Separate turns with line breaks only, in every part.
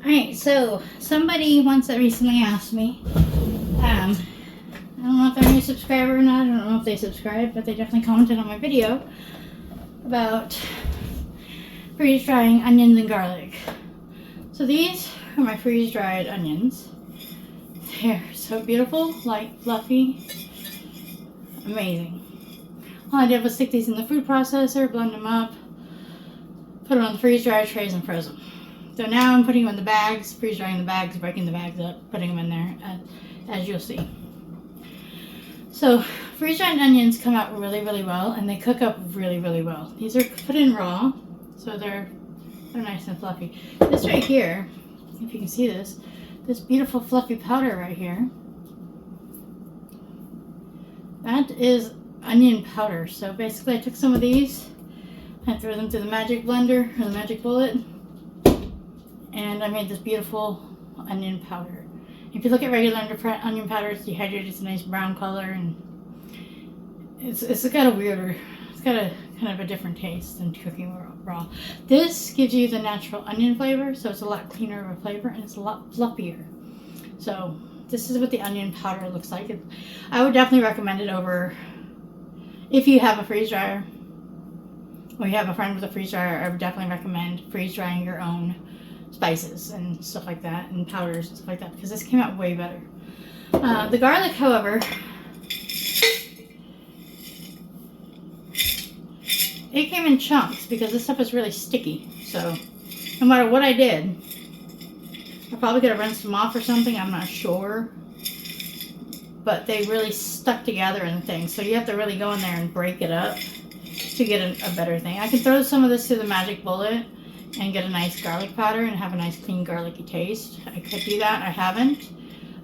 Alright, so somebody once recently asked me, I don't know if they're a new subscriber or not, I don't know if they subscribe, but they definitely commented on my video about freeze drying onions and garlic. So these are my freeze dried onions. They're so beautiful, light, fluffy, amazing. All I did was stick these in the food processor, blend them up, put them on the freeze dryer trays and froze them. So now I'm putting them in the bags, freeze drying the bags, breaking the bags up, putting them in there, as you'll see. So freeze dried onions come out really, really well, and they cook up really, really well. These are put in raw, so they're nice and fluffy. This right here, if you can see this beautiful fluffy powder right here, that is onion powder. So basically I took some of these, I threw them through the magic blender, or the magic bullet, and I made this beautiful onion powder. If you look at regular onion powder, it's dehydrated, it's a nice brown color, and it's got a weirder, it's got a kind of a different taste than cooking raw. This gives you the natural onion flavor, so it's a lot cleaner of a flavor, and it's a lot fluffier. So this is what the onion powder looks like. I would definitely recommend it over, if you have a freeze dryer, or you have a friend with a freeze dryer, I would definitely recommend freeze drying your own spices and stuff like that, and powders and stuff like that, because this came out way better. The garlic, however, it came in chunks because this stuff is really sticky. So no matter what I did, I probably could have rinsed them off or something, I'm not sure. But they really stuck together in the thing. So you have to really go in there and break it up to get a better thing. I can throw some of this through the magic bullet and get a nice garlic powder and have a nice clean garlicky taste. I could do that, I haven't.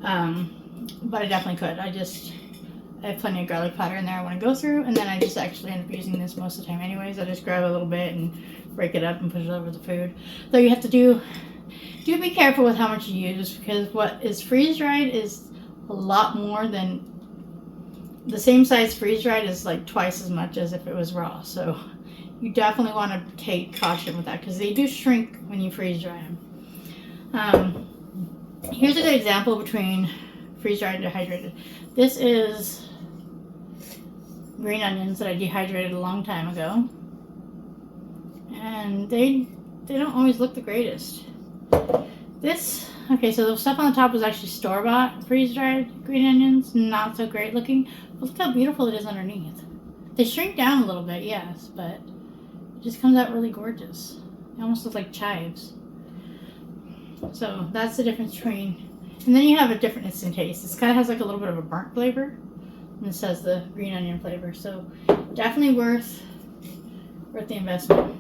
But I definitely could. I have plenty of garlic powder in there I want to go through, and then I just actually end up using this most of the time anyways. I just grab a little bit and break it up and put it over the food. Though you have to do be careful with how much you use, because what is freeze dried is a lot more than the same size freeze dried is like twice as much as if it was raw. So you definitely want to take caution with that, because they do shrink when you freeze dry them. Here's a good example between freeze dried and dehydrated. This is green onions that I dehydrated a long time ago, and they don't always look the greatest. Okay, so the stuff on the top was actually store-bought freeze-dried green onions, not so great looking, but look how beautiful it is underneath. They shrink down a little bit, yes, but it just comes out really gorgeous. They almost look like chives. So that's the difference between, and then you have a different instant taste. This kind of has like a little bit of a burnt flavor, and this has the green onion flavor. So definitely worth the investment.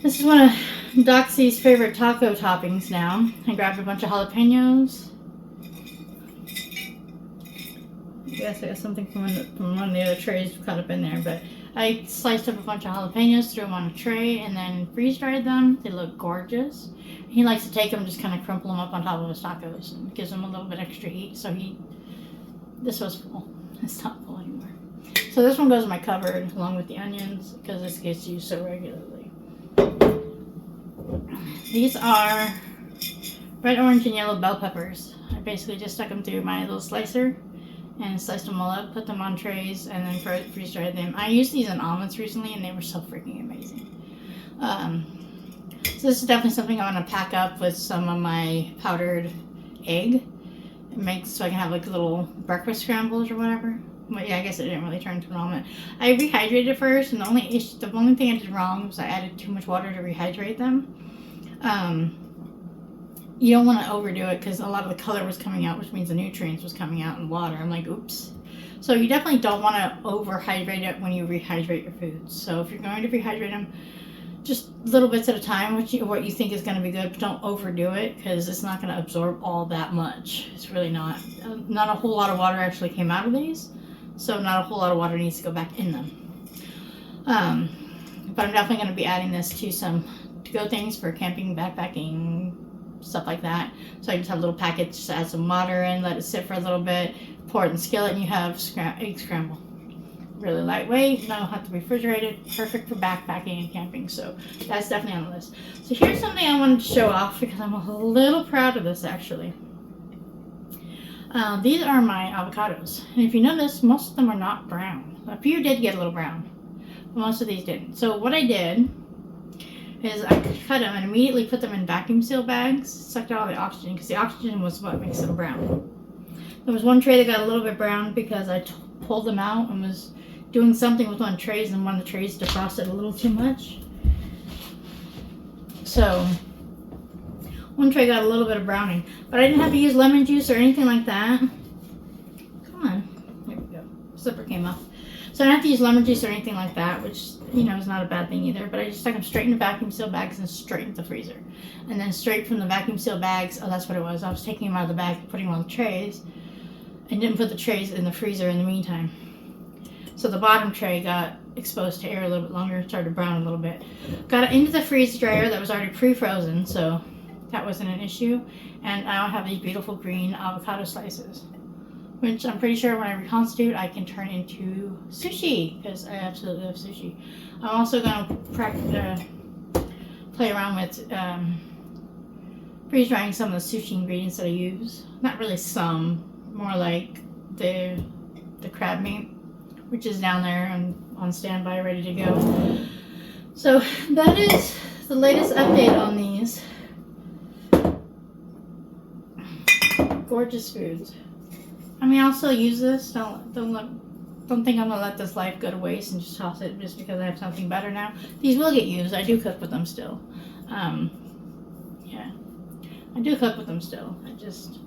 This is one of Doxy's favorite taco toppings now. I grabbed a bunch of jalapenos. I guess I got something from one of the other trays caught up in there, but I sliced up a bunch of jalapenos, threw them on a tray, and then freeze dried them. They look gorgeous. He likes to take them, just kind of crumple them up on top of his tacos, and gives them a little bit extra heat. So this was full. It's not full anymore. So this one goes in my cupboard along with the onions, because this gets used so regularly. These are red, orange, and yellow bell peppers. I basically just stuck them through my little slicer and sliced them all up, put them on trays, and then freeze dried them. I used these in omelets recently, and they were so freaking amazing. So this is definitely something I want to pack up with some of my powdered egg. It makes so I can have like little breakfast scrambles or whatever. But yeah, I guess it didn't really turn into an omelet. I rehydrated it first, and the only thing I did wrong was I added too much water to rehydrate them. You don't want to overdo it, because a lot of the color was coming out, which means the nutrients was coming out in water. I'm like, oops. So you definitely don't want to overhydrate it when you rehydrate your foods. So if you're going to rehydrate them, just little bits at a time, what you think is going to be good, but don't overdo it, because it's not going to absorb all that much. It's really not. Not a whole lot of water actually came out of these, so not a whole lot of water needs to go back in them. But I'm definitely going to be adding this to some to-go things for camping, backpacking, stuff like that. So I just have little packets, just add some water in, let it sit for a little bit, pour it in the skillet, and you have egg scramble. really lightweight, you don't have to refrigerate it, perfect for backpacking and camping. So that's definitely on the list. So here's something I wanted to show off because I'm a little proud of this actually. These are my avocados, and if you notice, most of them are not brown. A few did get a little brown, but most of these didn't. So what I did is I cut them and immediately put them in vacuum seal bags, sucked out all the oxygen, because the oxygen was what makes them brown. There was one tray that got a little bit brown because I pulled them out and was doing something with one of the trays, and one of the trays defrosted a little too much. So one tray got a little bit of browning, but I didn't have to use lemon juice or anything like that. Come on, there we go. Zipper came off. So I don't have to use lemon juice or anything like that, which, you know, is not a bad thing either. But I just stuck them straight into vacuum seal bags and straight into the freezer. And then straight from the vacuum seal bags, oh, that's what it was. I was taking them out of the bag and putting them on the trays, and didn't put the trays in the freezer in the meantime. So the bottom tray got exposed to air a little bit longer, started to brown a little bit. Got it into the freeze dryer that was already pre-frozen, so that wasn't an issue. And I have these beautiful green avocado slices, which I'm pretty sure when I reconstitute, I can turn into sushi, because I absolutely love sushi. I'm also going to play around with freeze drying some of the sushi ingredients that I use. Not really some, more like the crab meat, which is down there and on standby, ready to go. So that is the latest update on these gorgeous foods. I mean, I'll still use this. Don't think I'm gonna let this life go to waste and just toss it just because I have something better now. These will get used. I do cook with them still. Yeah, I do cook with them still. I just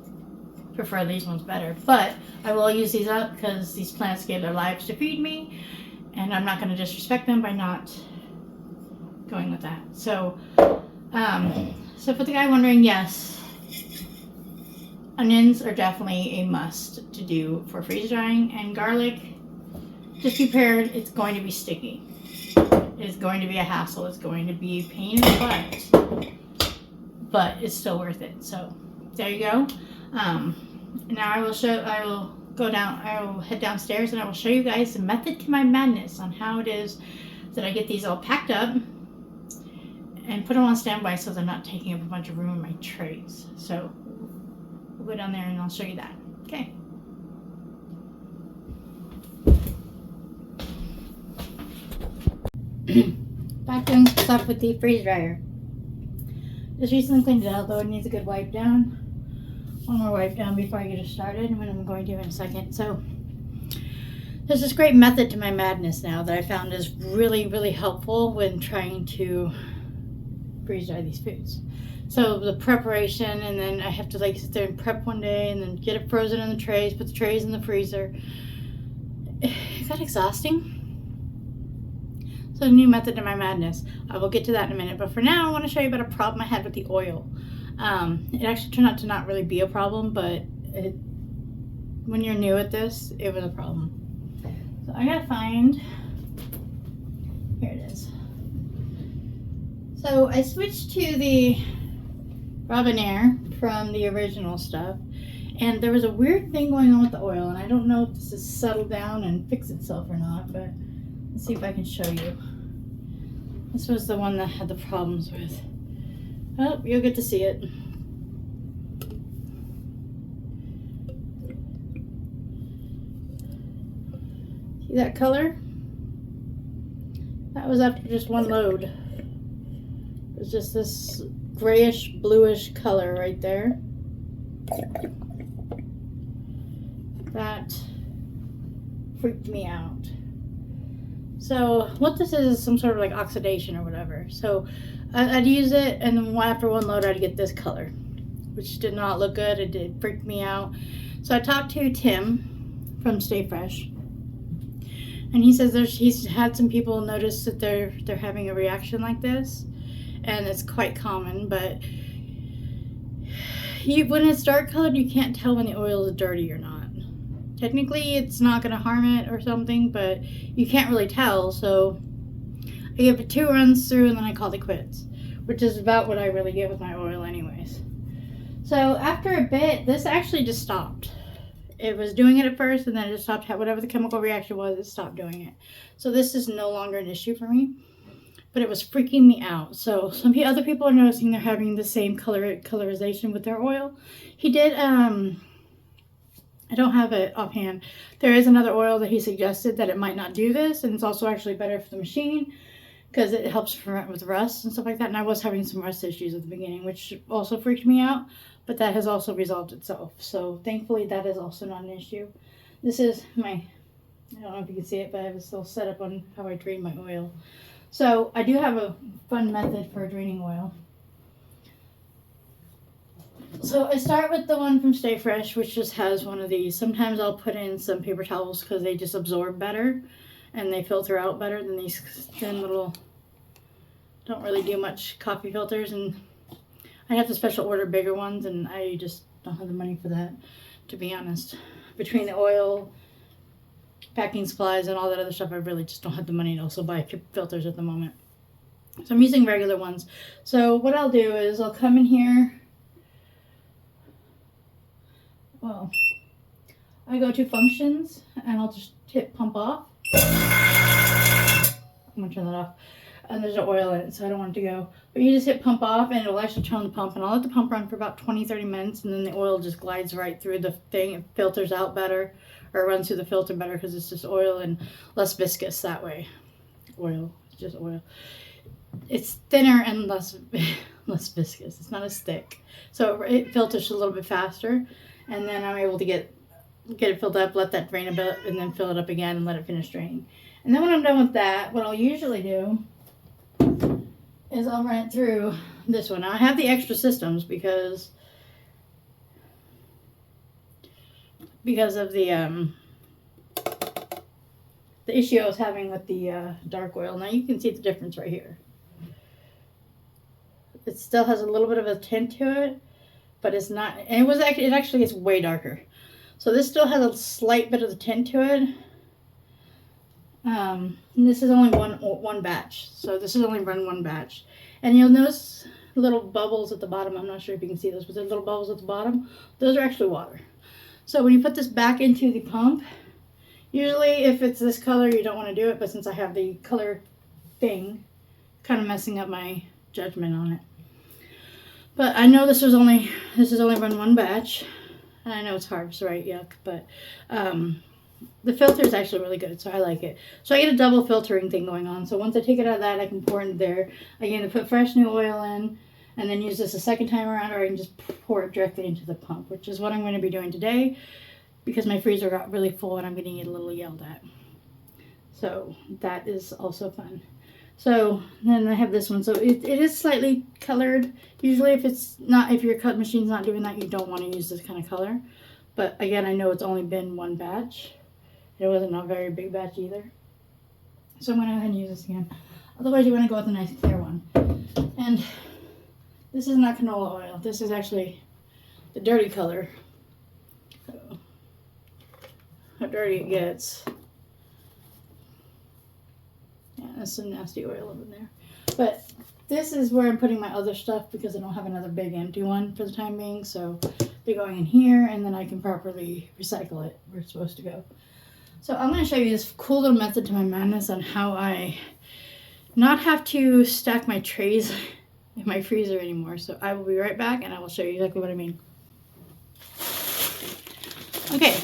prefer these ones better. But I will use these up because these plants gave their lives to feed me, and I'm not going to disrespect them by not going with that. So, so for the guy wondering, yes, onions are definitely a must to do for freeze drying, and garlic, just be prepared, it's going to be sticky. It's going to be a hassle. It's going to be a pain in the butt, but it's still worth it. So there you go. Now I will head downstairs and I will show you guys the method to my madness on how it is that I get these all packed up and put them on standby so they're not taking up a bunch of room in my trays. So we'll go down there and I'll show you that. Okay. Back doing stuff with the freeze dryer. Just recently cleaned it out, though it needs a good wipe down. One more wipe down before I get it started, and I'm going to in a second. So there's this great method to my madness now that I found is really, really helpful when trying to freeze dry these foods. So the preparation, and then I have to like sit there and prep one day and then get it frozen in the trays, put the trays in the freezer. It got exhausting. So a new method to my madness. I will get to that in a minute, but for now I want to show you about a problem I had with the oil. It actually turned out to not really be a problem, but when you're new at this, it was a problem. So I gotta find, here it is. So I switched to the Robinaire from the original stuff, and there was a weird thing going on with the oil, and I don't know if this has settled down and fixed itself or not, but let's see if I can show you. This was the one that had the problems with. Oh, you'll get to see it. See that color? That was after just one load. It was just this grayish, bluish color right there. That freaked me out. So what this is some sort of like oxidation or whatever. So I'd use it, and then after one load I'd get this color, which did not look good. It did freak me out. So I talked to Tim from StayFresh, and he says he's had some people notice that they're having a reaction like this, and it's quite common. But when it's dark colored, you can't tell when the oil is dirty or not. Technically, it's not going to harm it or something, but you can't really tell. So I give it 2 runs through, and then I call it quits, which is about what I really get with my oil anyways. So after a bit, this actually just stopped. it was doing it at first, and then it just stopped. Whatever the chemical reaction was, it stopped doing it. So this is no longer an issue for me, but it was freaking me out. So other people are noticing they're having the same colorization with their oil. He did, I don't have it offhand. There is another oil that he suggested that it might not do this, and it's also actually better for the machine because it helps prevent with rust and stuff like that. And I was having some rust issues at the beginning, which also freaked me out, but that has also resolved itself. So thankfully that is also not an issue. This is my, I don't know if you can see it, but I have it still set up on how I drain my oil. So I do have a fun method for draining oil. So I start with the one from StayFresh, which just has one of these. Sometimes I'll put in some paper towels because they just absorb better and they filter out better than these thin little, don't really do much coffee filters. And I have to special order bigger ones, and I just don't have the money for that, to be honest. Between the oil, packing supplies, and all that other stuff, I really just don't have the money to also buy filters at the moment. So I'm using regular ones. So what I'll do is I'll come in here. Well, I go to functions and I'll just hit pump off. I'm gonna turn that off. And there's no oil in it, so I don't want it to go. But you just hit pump off and it'll actually turn on the pump, and I'll let the pump run for about 20-30 minutes, and then the oil just glides right through the thing. It filters out better, or it runs through the filter better because it's just oil and less viscous that way. Oil, just oil. It's thinner and less viscous. It's not as thick. So it filters a little bit faster, and then I'm able to get it filled up, let that drain a bit, and then fill it up again and let it finish draining. And then when I'm done with that, what I'll usually do is I'll run it through this one. Now I have the extra systems because of the issue I was having with the dark oil. Now you can see the difference right here. It still has a little bit of a tint to it, but it's not, and it actually is way darker. So this still has a slight bit of the tint to it. And this is only one batch. So this is only run one batch. And you'll notice little bubbles at the bottom. I'm not sure if you can see those, but there's little bubbles at the bottom. Those are actually water. So when you put this back into the pump, usually if it's this color, you don't want to do it. But since I have the color thing, kind of messing up my judgment on it. But I know this is only run one batch. And I know it's harvest, right? Yuck. But the filter is actually really good, so I like it. So I get a double filtering thing going on. So once I take it out of that, I can pour it in there. I can put fresh new oil in and then use this a second time around, or I can just pour it directly into the pump, which is what I'm going to be doing today because my freezer got really full and I'm getting it a little yelled at. So that is also fun. So then I have this one. So it is slightly colored. Usually if your cut machine's not doing that, you don't want to use this kind of color. But again, I know it's only been one batch. It wasn't a very big batch either. So I'm going to go ahead and use this again. Otherwise, you want to go with a nice clear one. And this is not canola oil. This is actually the dirty color. So how dirty it gets. Yeah, there's some nasty oil over there. But this is where I'm putting my other stuff because I don't have another big empty one for the time being. So they're going in here, and then I can properly recycle it where it's supposed to go. So I'm going to show you this cool little method to my madness on how I not have to stack my trays in my freezer anymore. So I will be right back, and I will show you exactly what I mean. Okay,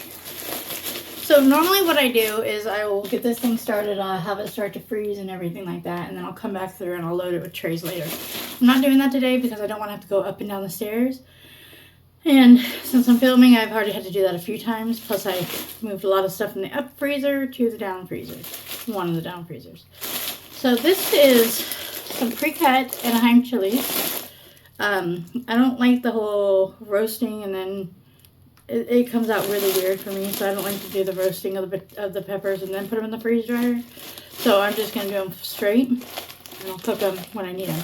so normally what I do is I will get this thing started, I'll have it start to freeze and everything like that, and then I'll come back through and I'll load it with trays later. I'm not doing that today because I don't want to have to go up and down the stairs. And since I'm filming, I've already had to do that a few times. Plus, I moved a lot of stuff from the up freezer to the down freezer. One of the down freezers. So this is some pre-cut Anaheim chilies. I don't like the whole roasting and then it comes out really weird for me. So I don't like to do the roasting of the peppers and then put them in the freeze dryer. So I'm just going to do them straight. And I'll cook them when I need them.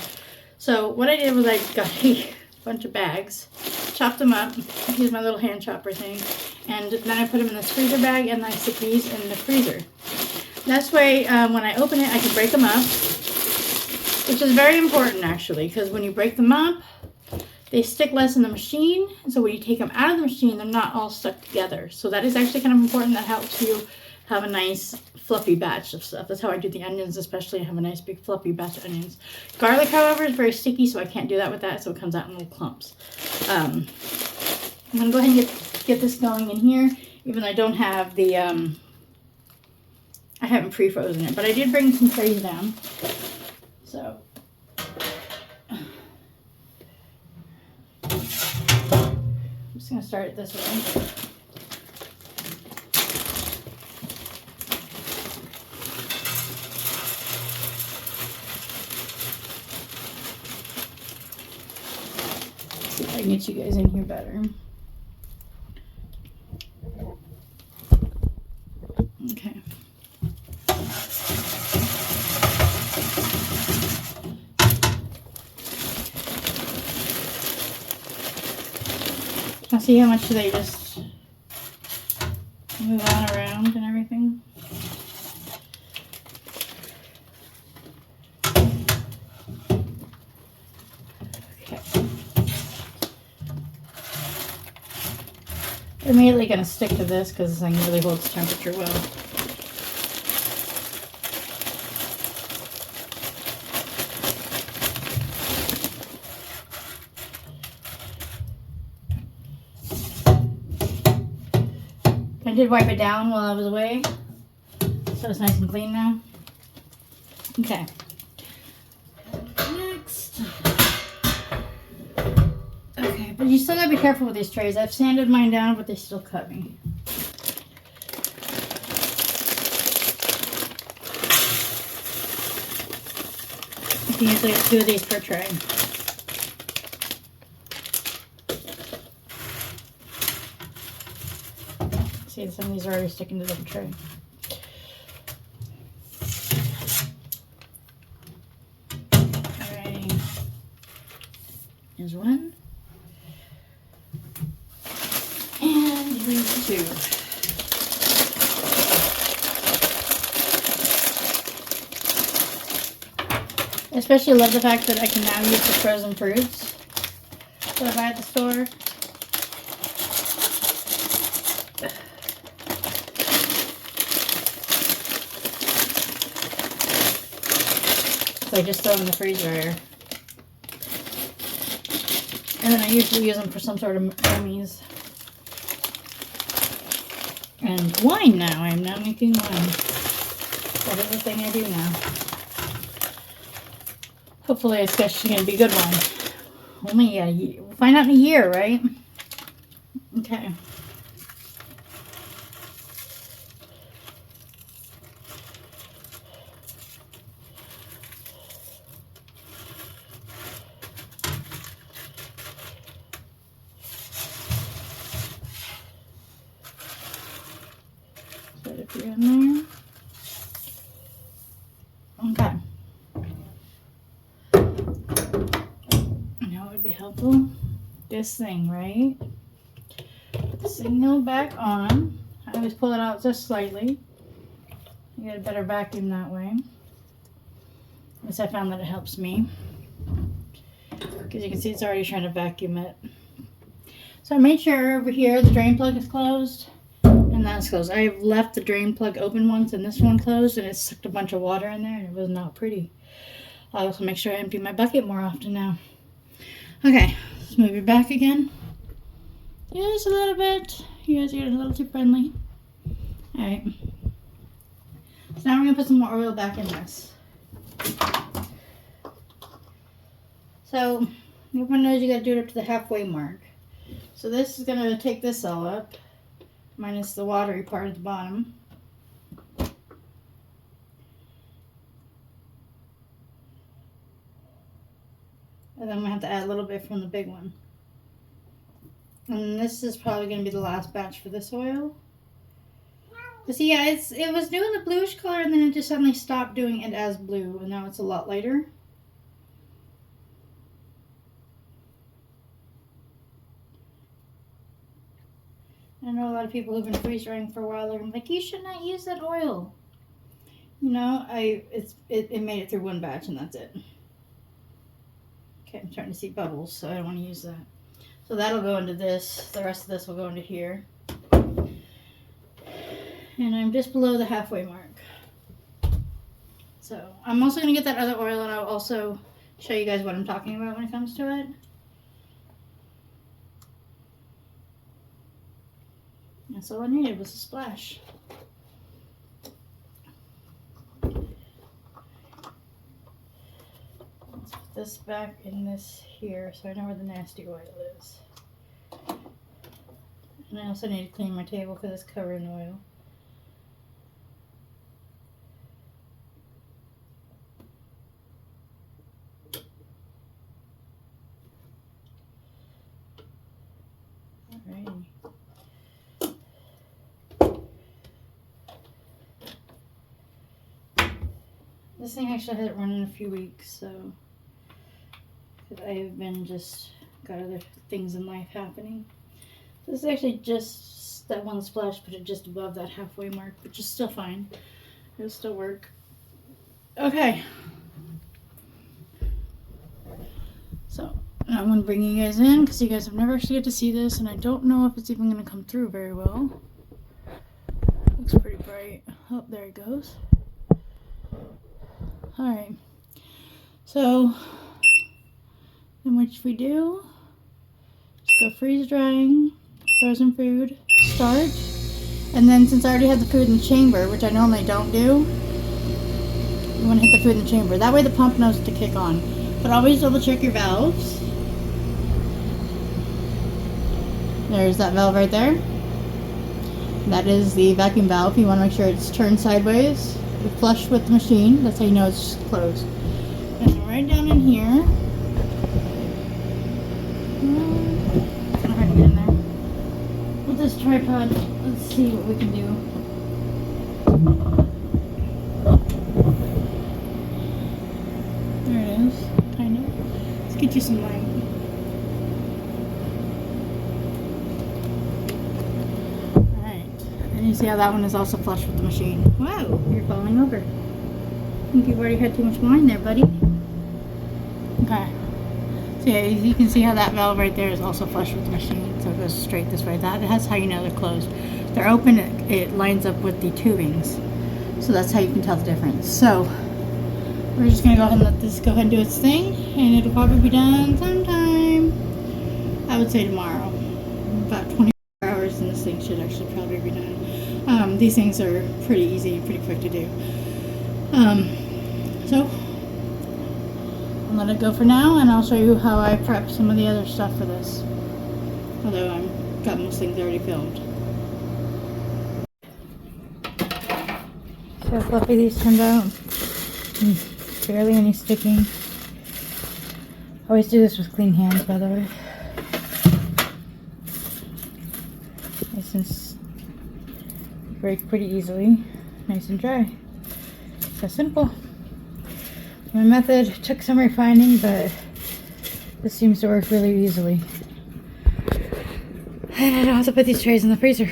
So what I did was I got a bunch of bags, chopped them up, used my little hand chopper thing, and then I put them in this freezer bag, and I stick these in the freezer. That's way when I open it, I can break them up, which is very important actually, because when you break them up, they stick less in the machine. So when you take them out of the machine, they're not all stuck together. So that is actually kind of important. That helps you have a nice fluffy batch of stuff. That's how I do the onions, especially. I have a nice big fluffy batch of onions. Garlic, however, is very sticky, so I can't do that with that, so it comes out in little clumps. I'm gonna go ahead and get this going in here, even though I don't have the, I haven't pre-frozen it, but I did bring some trays down. So, I'm just gonna start it this way. I can get you guys in here better. Okay. Now see how much they just move on around and everything? I'm immediately going to stick to this because this thing really holds temperature well. I did wipe it down while I was away, so it's nice and clean now. Okay. Next. Okay, but you still gotta be careful with these trays. I've sanded mine down, but they still cut me. You can usually have 2 of these per tray. See, some of these are already sticking to the tray. Alrighty. Here's one. And here's 2. I especially love the fact that I can now use the frozen fruits that I buy at the store. So I just throw them in the freezer here. And then I usually use them for some sort of gummies. And wine now. I am now making wine. That is the thing I do now. Hopefully it's going to be good wine. Only a year. We'll find out in a year, right? Okay. Put it in there. Okay. Now it would be helpful. This thing, right? Put the signal back on. I always pull it out just slightly. You get a better vacuum that way. At least I found that it helps me. Because you can see it's already trying to vacuum it. So I made sure over here the drain plug is closed. And that's closed. I've left the drain plug open once and this one closed, and it sucked a bunch of water in there and it was not pretty. I also make sure I empty my bucket more often now. Okay, let's move it back again. Just a little bit. You guys are getting a little too friendly. Alright. So now we're going to put some more oil back in this. So, everyone knows you got to do it up to the halfway mark. So this is going to take this all up. Minus the watery part at the bottom. And then I'm going to have to add a little bit from the big one. And this is probably going to be the last batch for this oil. But see, yeah, it was doing the bluish color and then it just suddenly stopped doing it as blue. And now it's a lot lighter. I know a lot of people who've been freeze drying for a while. They're like, you should not use that oil. You know, it made it through one batch and that's it. Okay, I'm starting to see bubbles, so I don't want to use that. So that'll go into this. The rest of this will go into here. And I'm just below the halfway mark. So I'm also going to get that other oil, and I'll also show you guys what I'm talking about when it comes to it. That's all I needed was a splash. Let's put this back in this here so I know where the nasty oil is. And I also need to clean my table because it's covered in oil. Alrighty. This thing actually hasn't run in a few weeks, so I've been just got other things in life happening. This is actually just that one splash, put it just above that halfway mark, which is still fine. It'll still work. Okay. So I'm going to bring you guys in because you guys have never actually get to see this, and I don't know if it's even going to come through very well. Looks pretty bright. Oh, there it goes. Alright. So then what we do, just go freeze drying, frozen food, start. And then since I already have the food in the chamber, which I normally don't do, you want to hit the food in the chamber. That way the pump knows to kick on. But always double check your valves. There's that valve right there. That is the vacuum valve. You want to make sure it's turned sideways, flush with the machine. That's how you know it's closed. And right down in here. It's kind of hard to get in there. With this tripod, let's see what we can do. There it is, kind of. Let's get you some light. And you see how that one is also flush with the machine. Wow, you're falling over. I think you've already had too much wine there, buddy. Okay. So yeah, you can see how that valve right there is also flush with the machine. So it goes straight this way. That's how you know they're closed. They're open, it lines up with the tubings. So that's how you can tell the difference. So we're just going to go ahead and let this go ahead and do its thing. And it'll probably be done sometime, I would say tomorrow. About 24 hours and this thing should actually probably be done. These things are pretty easy and pretty quick to do. So I'll let it go for now, and I'll show you how I prep some of the other stuff for this. Although I've got most things already filmed. See how fluffy these turned out? Barely any sticking. Always do this with clean hands, by the way. Since break pretty easily, nice and dry. So simple. My method took some refining, but this seems to work really easily. And I don't have to put these trays in the freezer.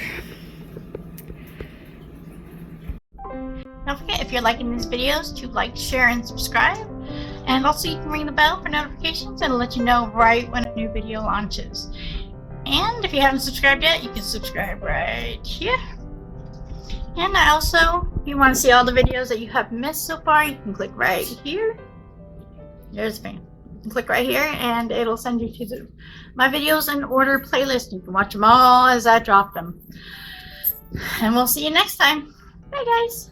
Don't forget, if you're liking these videos, to like, share, and subscribe. And also you can ring the bell for notifications, and it'll let you know right when a new video launches. And if you haven't subscribed yet, you can subscribe right here. And also, if you want to see all the videos that you have missed so far, you can click right here. There's a fan. You can click right here, and it'll send you to my videos in order playlist. You can watch them all as I drop them. And we'll see you next time. Bye, guys.